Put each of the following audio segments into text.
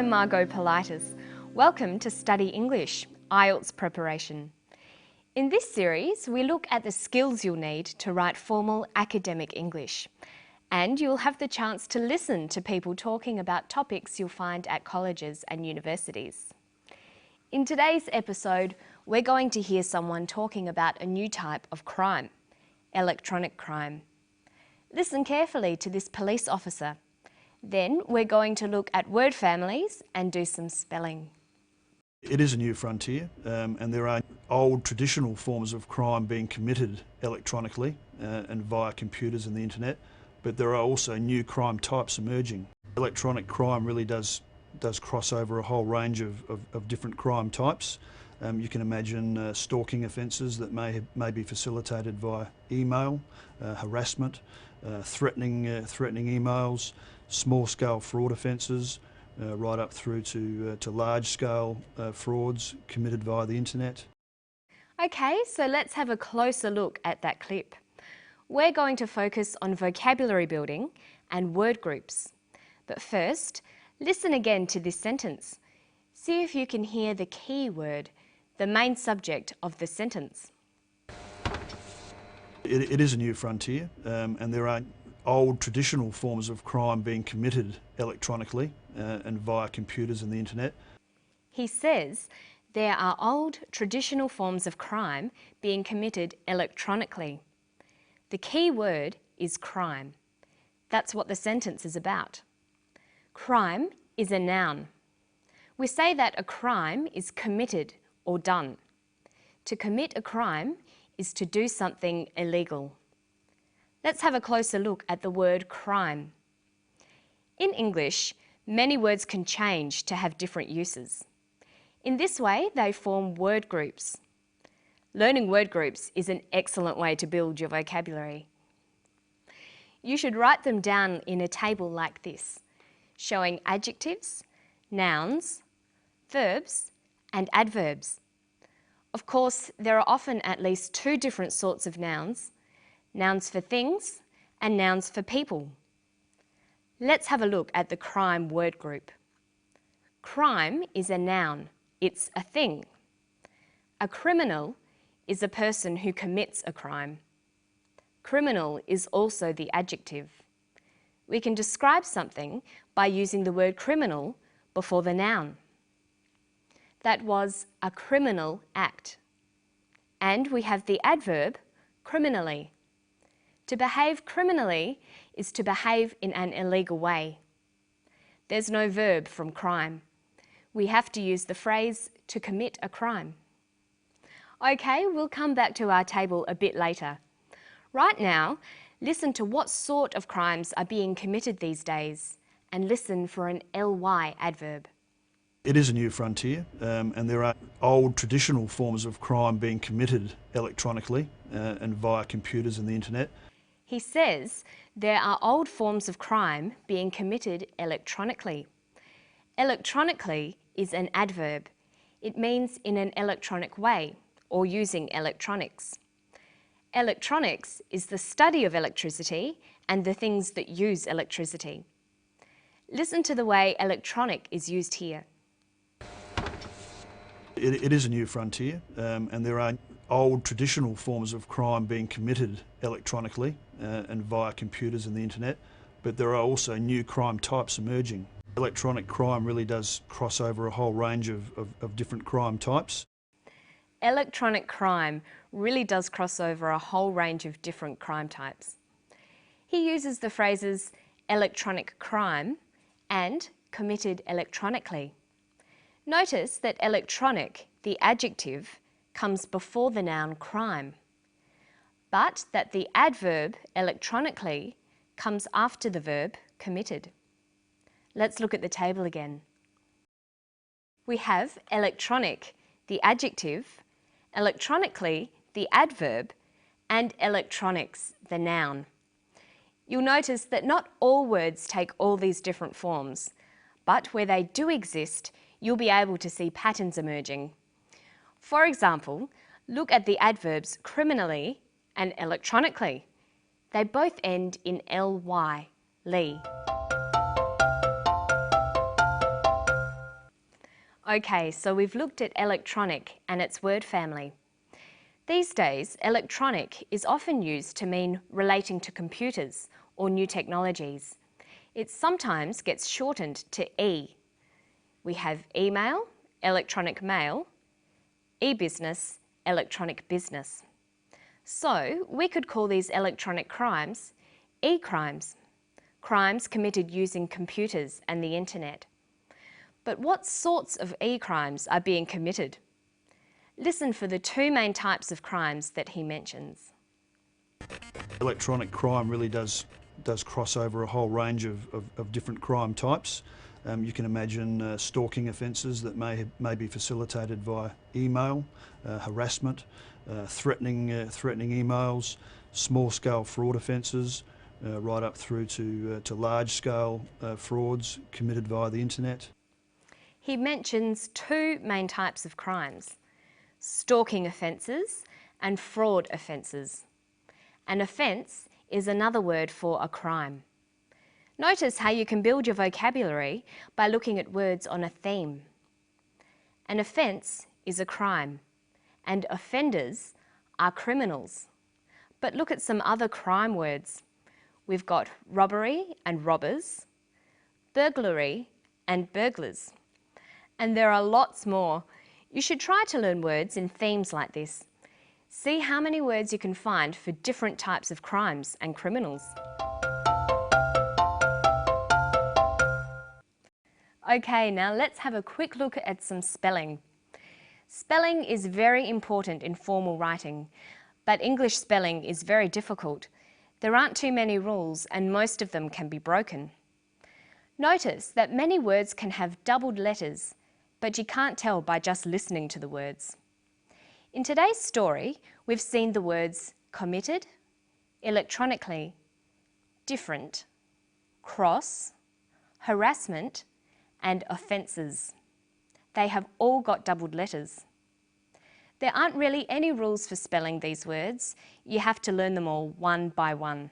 I'm Margot Politis. Welcome to Study English, IELTS preparation. In this series, we look at the skills you'll need to write formal academic English. And you'll have the chance to listen to people talking about topics you'll find at colleges and universities. In today's episode, we're going to hear someone talking about a new type of crime, electronic crime. Listen carefully to this police officer. Then we're going to look at word families and do some spelling. It is a new frontier, and there are old traditional forms of crime being committed electronically and via computers and the internet, but there are also new crime types emerging. Electronic crime really does cross over a whole range of different crime types. You can imagine stalking offences that may be facilitated via email, harassment, threatening emails, small-scale fraud offences, right up through to large-scale frauds committed via the internet. Okay, so let's have a closer look at that clip. We're going to focus on vocabulary building and word groups. But first, listen again to this sentence. See if you can hear the key word, the main subject of the sentence. It is a new frontier, and there are old traditional forms of crime being committed electronically and via computers and the internet. He says there are old traditional forms of crime being committed electronically. The key word is crime. That's what the sentence is about. Crime is a noun. We say that a crime is committed or done. To commit a crime is to do something illegal. Let's have a closer look at the word crime. In English, many words can change to have different uses. In this way, they form word groups. Learning word groups is an excellent way to build your vocabulary. You should write them down in a table like this, showing adjectives, nouns, verbs, and adverbs. Of course, there are often at least two different sorts of nouns, nouns for things and nouns for people. Let's have a look at the crime word group. Crime is a noun. It's a thing. A criminal is a person who commits a crime. Criminal is also the adjective. We can describe something by using the word criminal before the noun. That was a criminal act. And we have the adverb criminally. To behave criminally is to behave in an illegal way. There's no verb from crime. We have to use the phrase to commit a crime. Okay, we'll come back to our table a bit later. Right now, listen to what sort of crimes are being committed these days and listen for an ly adverb. It is a new frontier, and there are old traditional forms of crime being committed electronically and via computers and the internet. He says there are old forms of crime being committed electronically. Electronically is an adverb. It means in an electronic way or using electronics. Electronics is the study of electricity and the things that use electricity. Listen to the way electronic is used here. It is a new frontier, and there are old traditional forms of crime being committed electronically and via computers and the internet, but there are also new crime types emerging. Electronic crime really does cross over a whole range of different crime types. Electronic crime really does cross over a whole range of different crime types. He uses the phrases electronic crime and committed electronically. Notice that electronic, the adjective, comes before the noun crime, but that the adverb electronically comes after the verb committed. Let's look at the table again. We have electronic, the adjective, electronically, the adverb, and electronics, the noun. You'll notice that not all words take all these different forms, but where they do exist, you'll be able to see patterns emerging. For example, look at the adverbs criminally and electronically. They both end in ly, ly. Okay, so we've looked at electronic and its word family. These days, electronic is often used to mean relating to computers or new technologies. It sometimes gets shortened to E. We have email, electronic mail, e-business, electronic business. So we could call these electronic crimes e-crimes, crimes committed using computers and the internet. But what sorts of e-crimes are being committed? Listen for the two main types of crimes that he mentions. Electronic crime really does cross over a whole range of different crime types. You can imagine stalking offences that may be facilitated via email, harassment, threatening emails, small-scale fraud offences, right up through to large-scale frauds committed via the internet. He mentions two main types of crimes: stalking offences and fraud offences. An offence is another word for a crime. Notice how you can build your vocabulary by looking at words on a theme. An offence is a crime, and offenders are criminals. But look at some other crime words. We've got robbery and robbers, burglary and burglars. And there are lots more. You should try to learn words in themes like this. See how many words you can find for different types of crimes and criminals. Okay, now let's have a quick look at some spelling. Spelling is very important in formal writing, but English spelling is very difficult. There aren't too many rules and most of them can be broken. Notice that many words can have doubled letters, but you can't tell by just listening to the words. In today's story, we've seen the words committed, electronically, different, cross, harassment, and offences. They have all got doubled letters. There aren't really any rules for spelling these words. You have to learn them all one by one.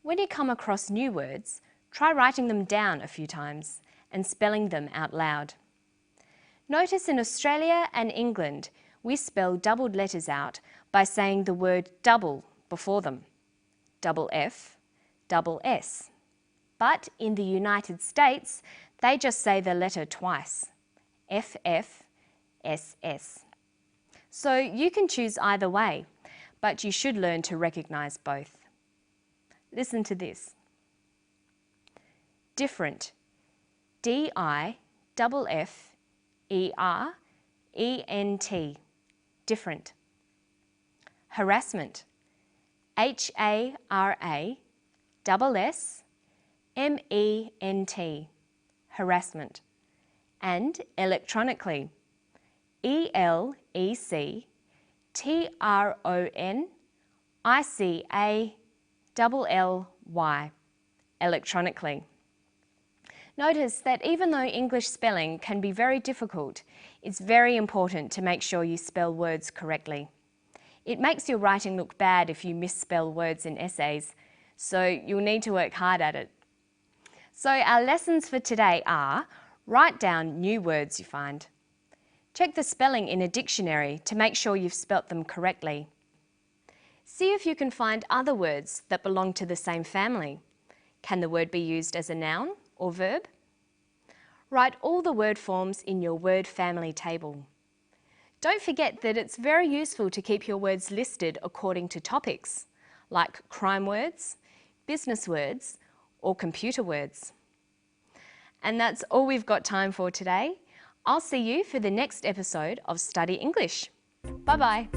When you come across new words, try writing them down a few times and spelling them out loud. Notice in Australia and England, we spell doubled letters out by saying the word double before them. Double F, double S. But in the United States, they just say the letter twice. FF, SS. So you can choose either way, but you should learn to recognise both. Listen to this. Different. D-I-F-F-E-R-E-N-T. Different. Harassment. H-A-R-A-S-S-M-E-N-T. Harassment. And electronically. E-L-E-C-T-R-O-N-I-C-A-L-L-Y. Electronically. Notice that even though English spelling can be very difficult, it's very important to make sure you spell words correctly. It makes your writing look bad if you misspell words in essays, so you'll need to work hard at it. So our lessons for today are: write down new words you find. Check the spelling in a dictionary to make sure you've spelt them correctly. See if you can find other words that belong to the same family. Can the word be used as a noun or verb? Write all the word forms in your word family table. Don't forget that it's very useful to keep your words listed according to topics, like crime words, business words, or computer words. And that's all we've got time for today. I'll see you for the next episode of Study English. Bye-bye.